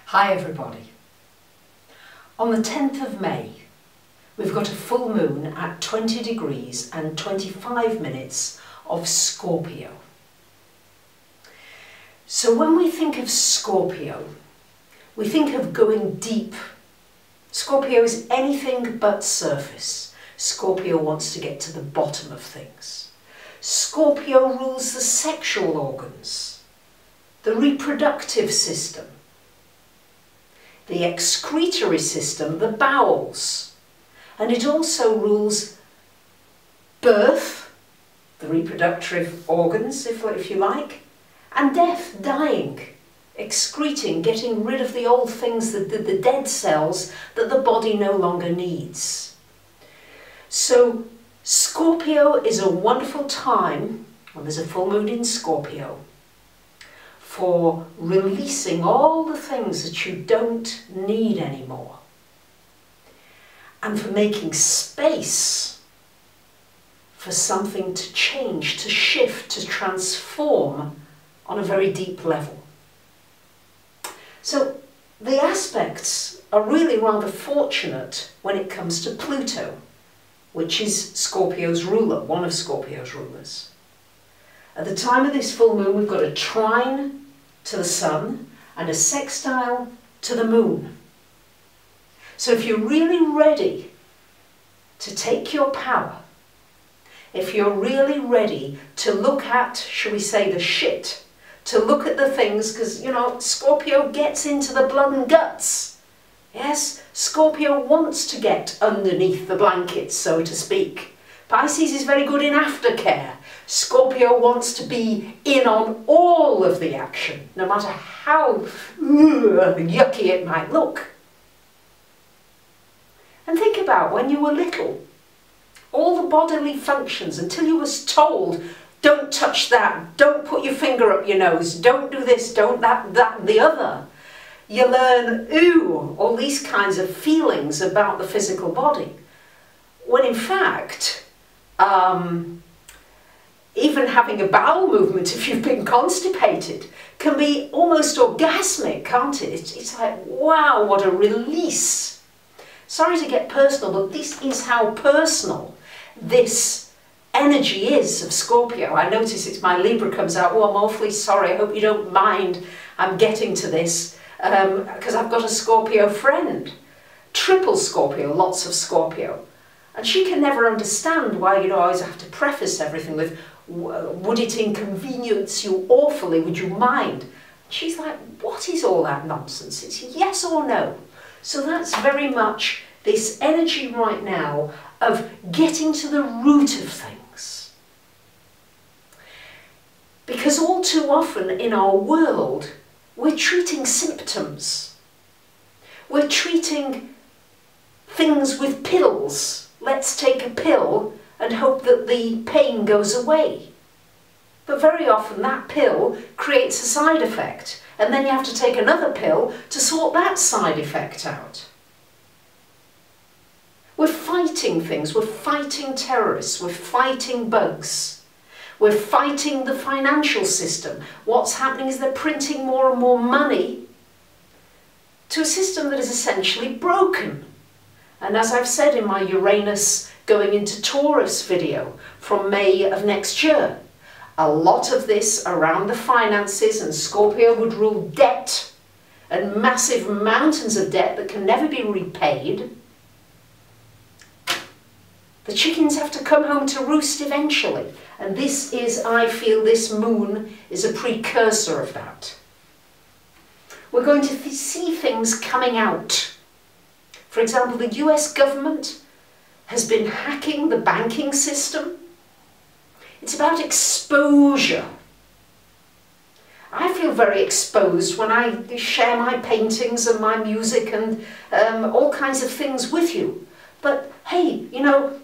Hi everybody. On the 10th of May, we've got a full moon at 20 degrees and 25 minutes of Scorpio. So when we think of Scorpio, we think of going deep. Scorpio is anything but surface. Scorpio wants to get to the bottom of things. Scorpio rules the sexual organs, the reproductive system, the excretory system, the bowels, and it also rules birth, the reproductive organs, if you like, and death, dying, excreting, getting rid of the old things, the dead cells that the body no longer needs. So Scorpio is a wonderful time, when there's a full moon in Scorpio, for releasing all the things that you don't need anymore, and for making space for something to change, to shift, to transform on a very deep level. So the aspects are really rather fortunate when it comes to Pluto, which is Scorpio's ruler, one of Scorpio's rulers. At the time of this full moon, we've got a trine to the sun and a sextile to the moon. So if you're really ready to take your power, if you're really ready to look at, shall we say, the shit, to look at the things, because, you know, Scorpio gets into the blood and guts. Yes, Scorpio wants to get underneath the blankets, so to speak. Pisces is very good in aftercare. Scorpio wants to be in on all of the action, no matter how yucky it might look. And think about when you were little, all the bodily functions, until you was told, don't touch that, don't put your finger up your nose, don't do this, don't that, and the other. You learn, all these kinds of feelings about the physical body. When in fact, even having a bowel movement, if you've been constipated, can be almost orgasmic, can't it? It's like, wow, what a release. Sorry to get personal, but this is how personal this energy is of Scorpio. I notice it's my Libra comes out. Oh, I'm awfully sorry. I hope you don't mind. I'm getting to this because I've got a Scorpio friend. Triple Scorpio, lots of Scorpio. And she can never understand why, you know, I always have to preface everything with, would it inconvenience you awfully? Would you mind? She's like, what is all that nonsense? It's yes or no. So that's very much this energy right now of getting to the root of things. Because all too often in our world, we're treating symptoms. We're treating things with pills. Let's take a pill and hope that the pain goes away. But very often that pill creates a side effect, and then you have to take another pill to sort that side effect out. We're fighting things, we're fighting terrorists, we're fighting bugs, we're fighting the financial system. What's happening is they're printing more and more money to a system that is essentially broken. And as I've said in my Uranus going into Taurus video from May of next year, a lot of this around the finances, and Scorpio would rule debt and massive mountains of debt that can never be repaid. The chickens have to come home to roost eventually. And this is, I feel, this moon is a precursor of that. We're going to see things coming out. For example, the US government has been hacking the banking system. It's about exposure. I feel very exposed when I share my paintings and my music and all kinds of things with you. But hey, you know,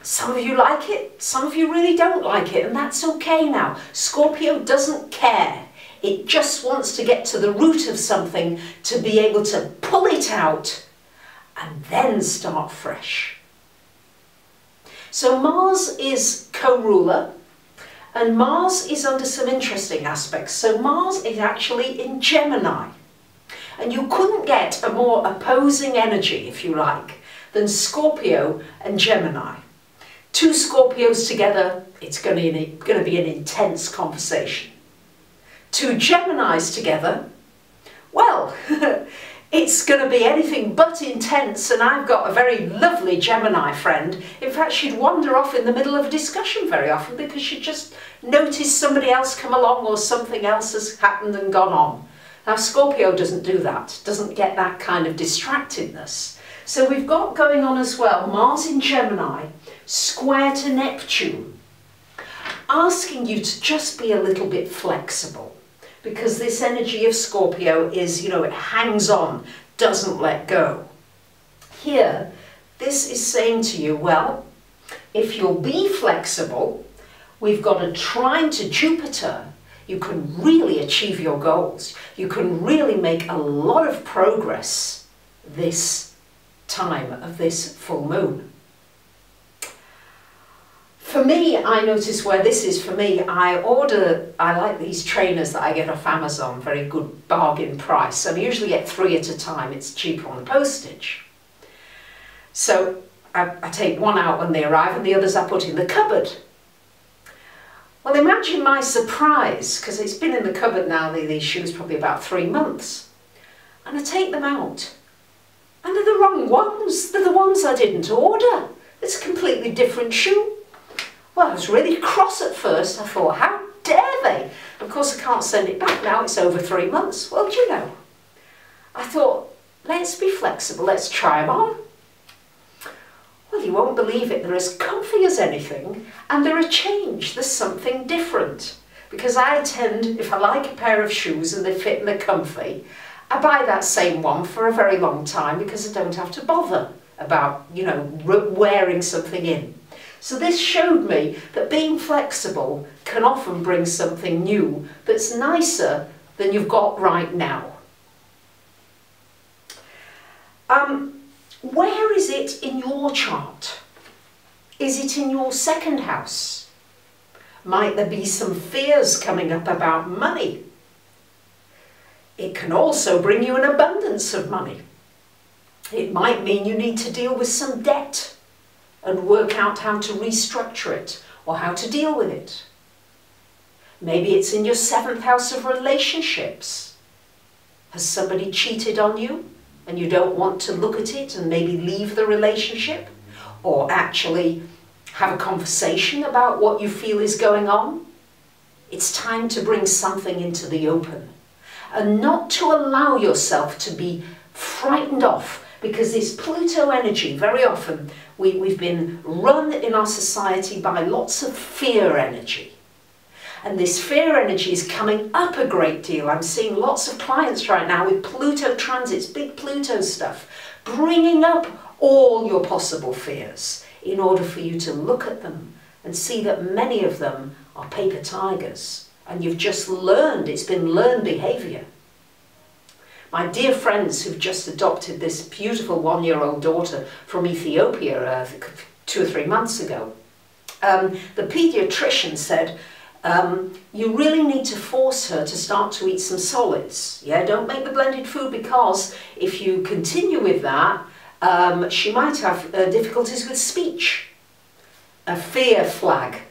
some of you like it, some of you really don't like it, and that's okay now. Scorpio doesn't care. It just wants to get to the root of something to be able to pull it out and then start fresh. So Mars is co-ruler, and Mars is under some interesting aspects. So Mars is actually in Gemini, And you couldn't get a more opposing energy, if you like, than Scorpio and Gemini. Two Scorpios together, it's going to be an intense conversation. Two Geminis together, well, it's going to be anything but intense, and I've got a very lovely Gemini friend. In fact, she'd wander off in the middle of a discussion very often because she'd just notice somebody else come along or something else has happened and gone on. Now, Scorpio doesn't do that, doesn't get that kind of distractedness. So we've got going on as well, Mars in Gemini, square to Neptune, asking you to just be a little bit flexible. Because this energy of Scorpio is, you know, it hangs on, doesn't let go. Here, this is saying to you, well, if you'll be flexible, we've got a trine to Jupiter, you can really achieve your goals. You can really make a lot of progress this time of this full moon. For me, I notice where this is for me, I like these trainers that I get off Amazon, very good bargain price. I usually get 3 at a time, it's cheaper on the postage. So I take one out when they arrive and the others I put in the cupboard. Well, imagine my surprise, because it's been in the cupboard now, these shoes, probably about 3 months. And I take them out. And they're the wrong ones. They're the ones I didn't order. It's a completely different shoe. Well, I was really cross at first. I thought, how dare they? Of course, I can't send it back now. It's over 3 months. Well, do you know? I thought, let's be flexible. Let's try them on. Well, you won't believe it. They're as comfy as anything, and they're a change. There's something different. Because I tend, if I like a pair of shoes and they fit and they're comfy, I buy that same one for a very long time because I don't have to bother about, you know, wearing something in. So this showed me that being flexible can often bring something new that's nicer than you've got right now. Where is it in your chart? Is it in your second house? Might there be some fears coming up about money? It can also bring you an abundance of money. It might mean you need to deal with some debt and work out how to restructure it or how to deal with it. Maybe it's in your 7th house of relationships. Has somebody cheated on you and you don't want to look at it and maybe leave the relationship, or actually have a conversation about what you feel is going on? It's time to bring something into the open and not to allow yourself to be frightened off, because this Pluto energy, very often we've been run in our society by lots of fear energy. And this fear energy is coming up a great deal. I'm seeing lots of clients right now with Pluto transits, big Pluto stuff, bringing up all your possible fears in order for you to look at them and see that many of them are paper tigers. And you've just learned, it's been learned behaviour. My dear friends who've just adopted this beautiful 1-year-old daughter from Ethiopia 2 or 3 months ago, the paediatrician said, you really need to force her to start to eat some solids. Yeah, don't make the blended food, because if you continue with that, she might have difficulties with speech. A fear flag.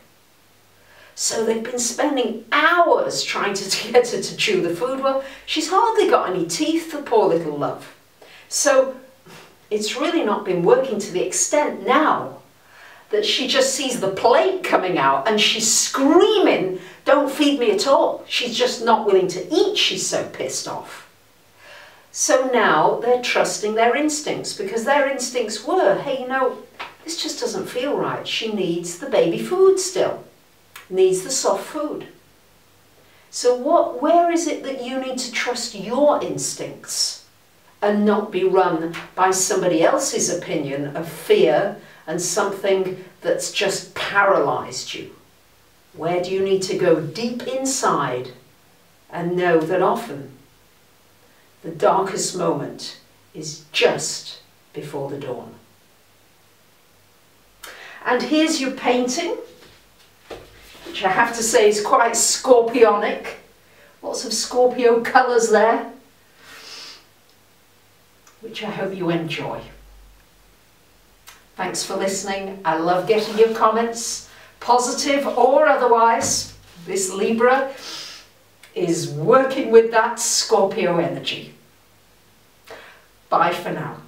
So they've been spending hours trying to get her to chew the food. Well, she's hardly got any teeth, the poor little love. So it's really not been working to the extent now that she just sees the plate coming out and she's screaming, don't feed me at all. She's just not willing to eat. She's so pissed off. So now they're trusting their instincts, because their instincts were, hey, you know, this just doesn't feel right. She needs the baby food still. Needs the soft food. So where is it that you need to trust your instincts and not be run by somebody else's opinion of fear and something that's just paralysed you? Where do you need to go deep inside and know that often the darkest moment is just before the dawn? And here's your painting, which I have to say is quite scorpionic. Lots of Scorpio colours there. which I hope you enjoy. Thanks for listening. I love getting your comments, positive or otherwise. This Libra is working with that Scorpio energy. Bye for now.